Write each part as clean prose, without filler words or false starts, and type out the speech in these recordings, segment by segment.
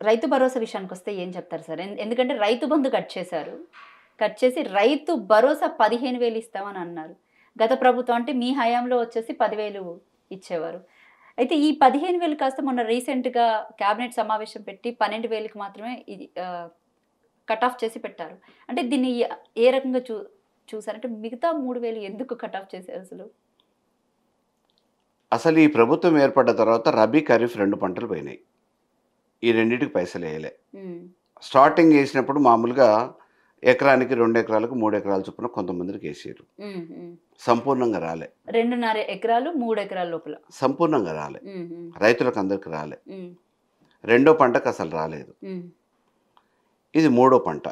రైతు భరోసా విషయానికొస్తే ఏం చెప్తారు సార్? ఎందుకంటే రైతు బంధు కట్ చేశారు. కట్ చేసి రైతు భరోసా 15,000 ఇస్తామని అన్నారు. గత ప్రభుత్వం అంటే మీ హయాంలో వచ్చేసి 10,000 ఇచ్చేవారు. అయితే ఈ 15,000 కాస్త మొన్న రీసెంట్‌గా క్యాబినెట్ సమావేశం పెట్టి 12,000కి మాత్రమే ఇది కట్ ఆఫ్ చేసి పెట్టారు. అంటే దీన్ని ఏ రకంగా చూసారంటే మిగతా 3,000 ఎందుకు కట్ ఆఫ్ చేశారు అసలు? అసలు ఈ ప్రభుత్వం ఏర్పడ్డ తర్వాత రబీ, ఖరీఫ్ 2 పంటలు పోయినాయి. ఈ రెండిటికి పైసలేయలే. స్టార్టింగ్ ఏసినప్పుడు మామూలుగా ఎకరానికి 2 ఎకరాలకు 3 ఎకరాల చొప్పున కొంతమందికి ఏసిర్రు. సంపూర్ణంగా రాలే. 2.5 ఎకరాలు 3 ఎకరాల లోపల. సంపూర్ణంగా రాలే. రైతులకు అందరికి రాలే. రెండో పంటకు అసలు రాలేదు. ఇది మూడో పంట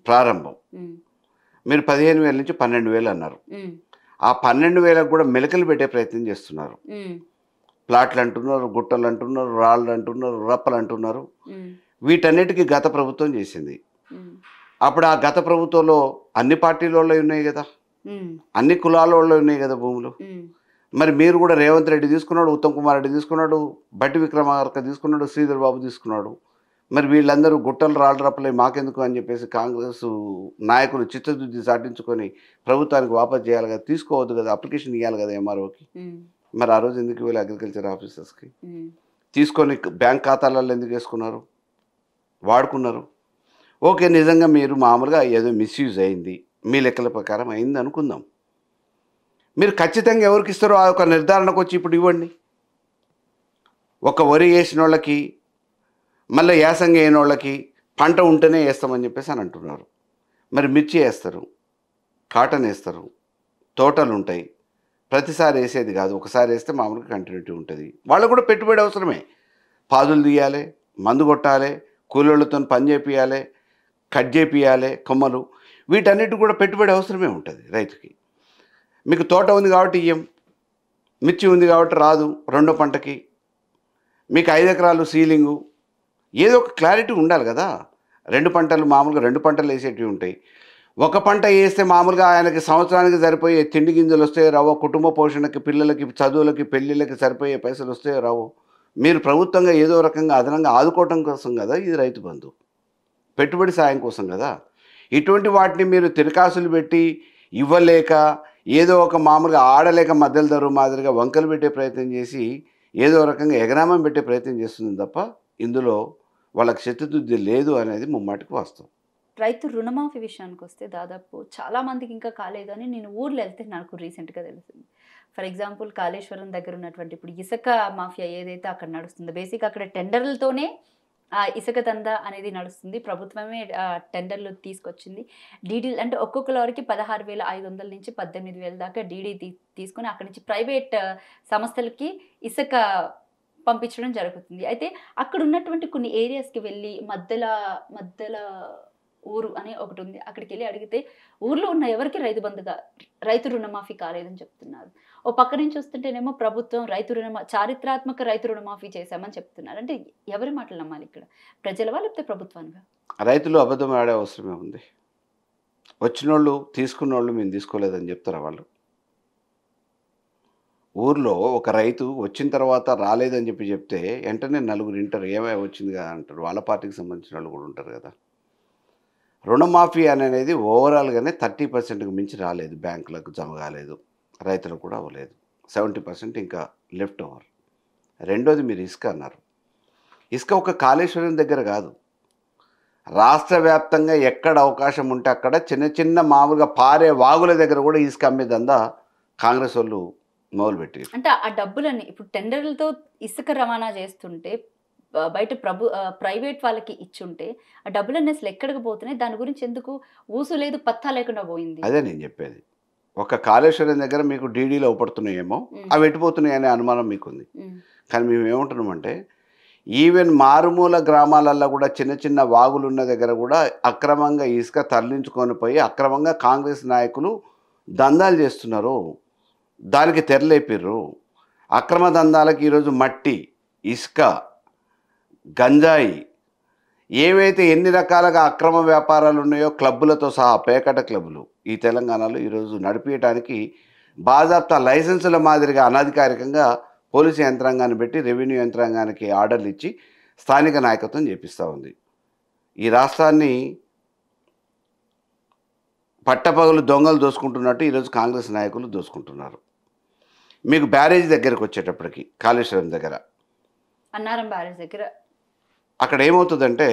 ప్రారంభం. మీరు 15,000 నుంచి 12,000 అన్నారు. ఆ 12,000కు కూడా మెలకలు పెట్టే ప్రయత్నం చేస్తున్నారు. ప్లాట్లు అంటున్నారు, గుట్టలు అంటున్నారు, రాళ్ళు అంటున్నారు, రప్పలు అంటున్నారు. వీటన్నిటికీ గత ప్రభుత్వం చేసింది. అప్పుడు ఆ గత ప్రభుత్వంలో అన్ని పార్టీల వాళ్ళు ఉన్నాయి కదా, అన్ని కులాల వాళ్ళు ఉన్నాయి కదా భూములు. మరి మీరు కూడా రేవంత్ రెడ్డి తీసుకున్నాడు, ఉత్తమ్ కుమార్ రెడ్డి తీసుకున్నాడు, బట్టి విక్రమార్క తీసుకున్నాడు, శ్రీధర్ బాబు తీసుకున్నాడు. మరి వీళ్ళందరూ గుట్టలు రాళ్ళు రప్పలే మాకెందుకు అని చెప్పేసి కాంగ్రెస్ నాయకులు చిత్తశుద్ధి సాటించుకొని ప్రభుత్వానికి వాపసు చేయాలి కదా, తీసుకోవద్దు కదా, అప్లికేషన్ ఇవ్వాలి కదా ఎంఆర్ఓకి. మరి ఆ రోజు ఎందుకు వెళ్ళి అగ్రికల్చర్ ఆఫీసర్స్కి తీసుకొని బ్యాంక్ ఖాతాలలో ఎందుకు వేసుకున్నారు, వాడుకున్నారు? ఓకే, నిజంగా మీరు మామూలుగా ఏదో మిస్యూజ్ అయింది, మీ లెక్కల ప్రకారం అయింది అనుకుందాం. మీరు ఖచ్చితంగా ఎవరికి ఇస్తారో ఆ ఒక నిర్ధారణకు వచ్చి ఇప్పుడు ఇవ్వండి. ఒక వరి వేసిన వాళ్ళకి, మళ్ళీ యాసంగి అయిన వాళ్ళకి పంట ఉంటేనే వేస్తామని చెప్పేసి అని అంటున్నారు. మరి మిర్చి వేస్తారు, కాటన్ వేస్తారు, తోటలు ఉంటాయి. ప్రతిసారి వేసేది కాదు, ఒకసారి వేస్తే మామూలుగా కంటిన్యూటీ ఉంటుంది. వాళ్ళకు కూడా పెట్టుబడి అవసరమే. పాదులు తీయాలి, మందు కొట్టాలి, కూలీళ్ళతో పని చేపియాలి, కట్ చేపియాలి కొమ్మలు, వీటన్నిటి కూడా పెట్టుబడి అవసరమే ఉంటుంది రైతుకి. మీకు తోట ఉంది కాబట్టి ఇయ్యం, మిర్చి ఉంది కాబట్టి రాదు రెండో పంటకి, మీకు 5 ఎకరాలు సీలింగు, ఏదో ఒక క్లారిటీ ఉండాలి కదా. 2 పంటలు మామూలుగా 2 పంటలు వేసేటివి ఉంటాయి. ఒక పంట వేస్తే మామూలుగా ఆయనకి సంవత్సరానికి సరిపోయే తిండి గింజలు వస్తాయో రావో, కుటుంబ పోషణకి, పిల్లలకి చదువులకి, పెళ్ళిళ్ళకి సరిపోయే పైసలు వస్తాయో రావో. మీరు ప్రభుత్వంగా ఏదో రకంగా అదనంగా ఆదుకోవటం కోసం కదా ఇది రైతు బంధు, పెట్టుబడి సాయం కోసం కదా. ఇటువంటి వాటిని మీరు తిరకాసులు పెట్టి ఇవ్వలేక, ఏదో ఒక మామూలుగా ఆడలేక మధ్యలో ధర మాదిరిగా వంకలు పెట్టే ప్రయత్నం చేసి ఏదో రకంగా ఎగనామం పెట్టే ప్రయత్నం చేస్తుంది తప్ప ఇందులో వాళ్ళకి చిత్తశుద్ధి లేదు అనేది ముమ్మాటికి వాస్తవం. రైతు రుణమాఫీ విషయానికి వస్తే దాదాపు చాలా మందికి ఇంకా కాలేదు అని నేను ఊర్లో వెళ్తే నాకు రీసెంట్గా తెలిసింది. ఫర్ ఎగ్జాంపుల్ కాళేశ్వరం దగ్గర ఉన్నటువంటి ఇప్పుడు ఇసుక మాఫియా ఏదైతే అక్కడ నడుస్తుందో, బేసిక్ అక్కడ టెండర్లతోనే ఇసుక దందా అనేది నడుస్తుంది. ప్రభుత్వమే టెండర్లు తీసుకొచ్చింది. డీడీ అంటే ఒక్కొక్క లారీకి 16,500 నుంచి 18,000 దాకా డీడీ తీసుకొని అక్కడి నుంచి ప్రైవేట్ సంస్థలకి ఇసుక పంపించడం జరుగుతుంది. అయితే అక్కడ ఉన్నటువంటి కొన్ని ఏరియాస్కి వెళ్ళి మద్దెల ఊరు అని ఒకటి ఉంది, అక్కడికి వెళ్ళి అడిగితే ఊర్లో ఉన్న ఎవరికి రైతు రుణమాఫీ కాలేదని చెప్తున్నారు. ఓ పక్క నుంచి చూస్తుంటేనేమో ప్రభుత్వం చారిత్రాత్మక రైతు రుణమాఫీ చేశామని చెప్తున్నారు. అంటే ఎవరి మాటలు నమ్మాలి ఇక్కడ, ప్రజలవా లేకపోతే ప్రభుత్వానివా? రైతులు అబద్ధం ఆడే అవసరమే ఉంది. వచ్చినోళ్ళు తీసుకున్న వాళ్ళు మేము తీసుకోలేదని చెప్తారా వాళ్ళు? ఊర్లో ఒక రైతు వచ్చిన తర్వాత రాలేదని చెప్తే వెంటనే నలుగురు వింటారు, ఏమై వచ్చింది కదా అంటారు. వాళ్ళ పార్టీకి సంబంధించిన వాళ్ళు కూడా ఉంటారు కదా. రుణమాఫీ అనేది ఓవరాల్గానే 30%కి మించి రాలేదు, బ్యాంకులకు జమ కాలేదు, రైతులకు కూడా అవ్వలేదు. 70% ఇంకా లెఫ్ట్ ఓవర్. రెండోది మీరు ఇసుక అన్నారు. ఇసుక ఒక కాళేశ్వరం దగ్గర కాదు, రాష్ట్ర వ్యాప్తంగా ఎక్కడ అవకాశం ఉంటే అక్కడ చిన్న చిన్న మామూలుగా పారే వాగుల దగ్గర కూడా ఇసుక అమ్మేదందా కాంగ్రెస్ వాళ్ళు మొదలుపెట్టి. అంటే ఆ డబ్బులని ఇప్పుడు టెండర్లతో ఇసుక రవాణా చేస్తుంటే బయట ప్రైవేట్ వాళ్ళకి ఇచ్చుంటే ఆ డబ్బులన్నీ అసలు ఎక్కడికి పోతున్నాయి, దాని గురించి ఎందుకు ఊసు లేదు పత్తా లేకుండా పోయింది? అదే నేను చెప్పేది. ఒక కాళేశ్వరం దగ్గర మీకు డీడీలో ఉపడుతున్నాయేమో, అవి ఎట్టిపోతున్నాయి అనే అనుమానం మీకుంది. కానీ మేము ఏమంటున్నామంటే ఈవెన్ మారుమూల గ్రామాలల్లో కూడా చిన్న చిన్న వాగులు ఉన్న దగ్గర కూడా అక్రమంగా ఇసుక తరలించుకొని పోయి అక్రమంగా కాంగ్రెస్ నాయకులు దందాలు చేస్తున్నారు. దానికి తెరలేపిర్రు. అక్రమ దందాలకు ఈరోజు మట్టి, ఇసుక, గంజాయి, ఏవైతే ఎన్ని రకాలుగా అక్రమ వ్యాపారాలు ఉన్నాయో క్లబ్బులతో సహా, పేకట క్లబ్బులు ఈ తెలంగాణలో ఈరోజు నడిపించడానికి బాజాప్తా లైసెన్సుల మాదిరిగా అనధికారికంగా పోలీసు యంత్రాంగాన్ని పెట్టి రెవెన్యూ యంత్రాంగానికి ఆర్డర్లు ఇచ్చి స్థానిక నాయకత్వం చేపిస్తూ ఉంది. ఈ రాష్ట్రాన్ని పట్టపగలు దొంగలు దోసుకుంటున్నట్టు ఈరోజు కాంగ్రెస్ నాయకులు దోసుకుంటున్నారు. మీకు బ్యారేజ్ దగ్గరకు వచ్చేటప్పటికి కాళేశ్వరం దగ్గర అన్నారం బ్యారేజ్ దగ్గర అక్కడ ఏమవుతుందంటే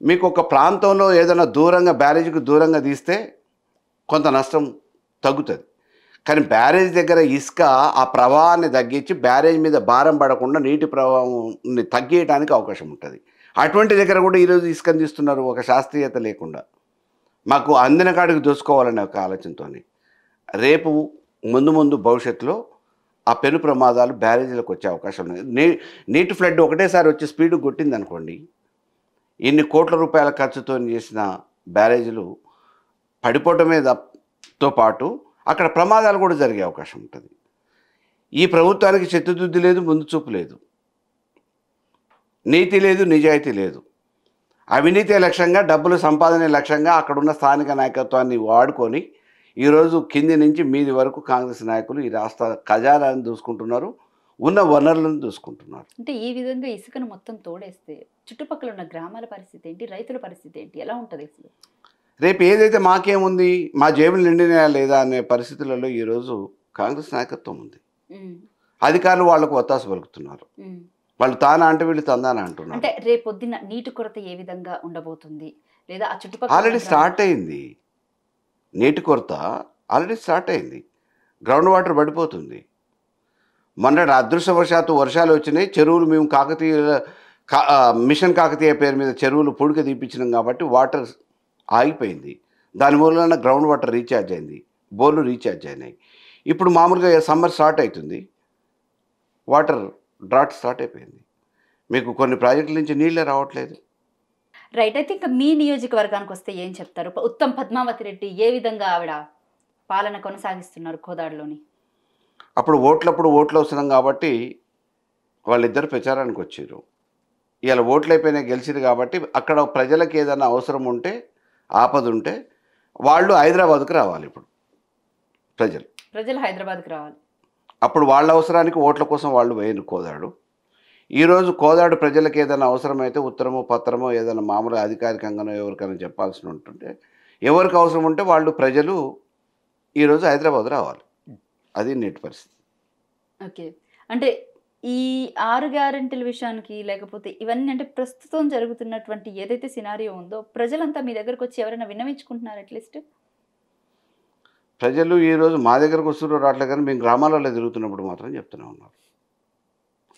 మీకు ఒక ప్రాంతంలో ఏదైనా దూరంగా బ్యారేజ్కి దూరంగా తీస్తే కొంత నష్టం తగ్గుతుంది. కానీ బ్యారేజ్ దగ్గర ఇసుక ఆ ప్రవాహాన్ని తగ్గించి బ్యారేజ్ మీద భారం పడకుండా నీటి ప్రవాహాన్ని తగ్గించడానికి అవకాశం ఉంటుంది. అటువంటి దగ్గర కూడా ఈరోజు ఇసుకని తీస్తున్నారు ఒక శాస్త్రీయత లేకుండా. మాకు అందిన కాడికి దోసుకోవాలనే ఒక ఆలోచనతో. రేపు ముందు భవిష్యత్తులో ఆ పెను ప్రమాదాలు బ్యారేజీలకు వచ్చే అవకాశం ఉంది. నీటి ఫ్లడ్ ఒకటేసారి వచ్చి స్పీడ్ కొట్టింది అనుకోండి, ఇన్ని కోట్ల రూపాయల ఖర్చుతో చేసిన బ్యారేజీలు పడిపోవటమేతో పాటు అక్కడ ప్రమాదాలు కూడా జరిగే అవకాశం ఉంటుంది. ఈ ప్రభుత్వానికి చిత్తశుద్ధి లేదు, ముందు చూపు లేదు, నీతి లేదు, నిజాయితీ లేదు. అవినీతి లక్ష్యంగా, డబ్బులు సంపాదనే లక్ష్యంగా అక్కడున్న స్థానిక నాయకత్వాన్ని వాడుకొని ఈరోజు కింది నుంచి మీది వరకు కాంగ్రెస్ నాయకులు ఈ రాష్ట్ర ఖజానాన్ని దూసుకుంటున్నారు, ఉన్న వనరులను దూసుకుంటున్నారు. అంటే ఈ విధంగా ఇసుకను మొత్తం తోడేస్తే చుట్టుపక్కల ఉన్న గ్రామాల పరిస్థితి ఏంటి, రైతుల పరిస్థితి ఏంటి, ఎలా ఉంటుంది అసలు? రేపు ఏదైతే మాకేముంది, మా జేబులు నిండినా లేదా అనే పరిస్థితులలో ఈరోజు కాంగ్రెస్ నాయకత్వం ఉంది. అధికారులు వాళ్లకు ఒత్తాసు పలుకుతున్నారు. వాళ్ళు తానా అంటే వీళ్ళు తందానా అంటున్నారు. అంటే రేపొద్దున నీటి కొరత ఏ విధంగా ఉండబోతుంది, లేదా ఆ చుట్టుపక్కల ఆల్రెడీ స్టార్ట్ అయింది. నీటి కొరత ఆల్రెడీ స్టార్ట్ అయింది. గ్రౌండ్ వాటర్ పడిపోతుంది. మొన్న అదృష్టవశాత్తు వర్షాలు వచ్చినాయి. చెరువులు మేము మిషన్ కాకతీయ పేరు మీద చెరువులు పొడిక తీపించినాం కాబట్టి వాటర్ ఆగిపోయింది. దాని మూలన గ్రౌండ్ వాటర్ రీఛార్జ్ అయింది, బోర్లు రీఛార్జ్ అయినాయి. ఇప్పుడు మామూలుగా సమ్మర్ స్టార్ట్ అవుతుంది, వాటర్ డ్రాట్ స్టార్ట్ అయిపోయింది. మీకు కొన్ని ప్రాజెక్టుల నుంచి నీళ్ళే రావట్లేదు. రైట్. అయితే ఇంకా మీ నియోజకవర్గానికి వస్తే ఏం చెప్తారు? ఉత్తమ్ పద్మావతి రెడ్డి ఏ విధంగా ఆవిడ పాలన కొనసాగిస్తున్నారు కోదాడలోని? అప్పుడు ఓట్లు వస్తున్నాం కాబట్టి వాళ్ళిద్దరు ప్రచారానికి వచ్చారు. ఇవాళ ఓట్లు అయిపోయినాయి, గెలిచిరు కాబట్టి అక్కడ ప్రజలకు ఏదైనా అవసరం ఉంటే, ఆపద ఉంటే వాళ్ళు హైదరాబాద్కు రావాలి. ఇప్పుడు ప్రజలు హైదరాబాద్కి రావాలి. అప్పుడు వాళ్ళ అవసరానికి ఓట్ల కోసం వాళ్ళు వేయరు కోదాడు. ఈరోజు కోదాడు ప్రజలకు ఏదైనా అవసరమైతే ఉత్తరమో పత్రమో ఏదైనా మామూలుగా అధికారికంగానో ఎవరికైనా చెప్పాల్సి ఉంటుంటే, ఎవరికి అవసరం ఉంటే వాళ్ళు ప్రజలు ఈరోజు హైదరాబాద్ రావాలి. అది నేటి పరిస్థితి. ఓకే. అంటే ఈ 6 గ్యారెంటీల విషయానికి, లేకపోతే ఇవన్నీ అంటే ప్రస్తుతం జరుగుతున్నటువంటి ఏదైతే సినారియో ఉందో, ప్రజలంతా మీ దగ్గరకు వచ్చి ఎవరైనా విన్నవించుకుంటున్నారు? అట్లీస్ట్ ప్రజలు ఈరోజు మా దగ్గరకు వస్తున్నారు రావట్లేదు, కానీ మేము గ్రామాలలో తిరుగుతున్నప్పుడు మాత్రం చెప్తూనే ఉన్నారు.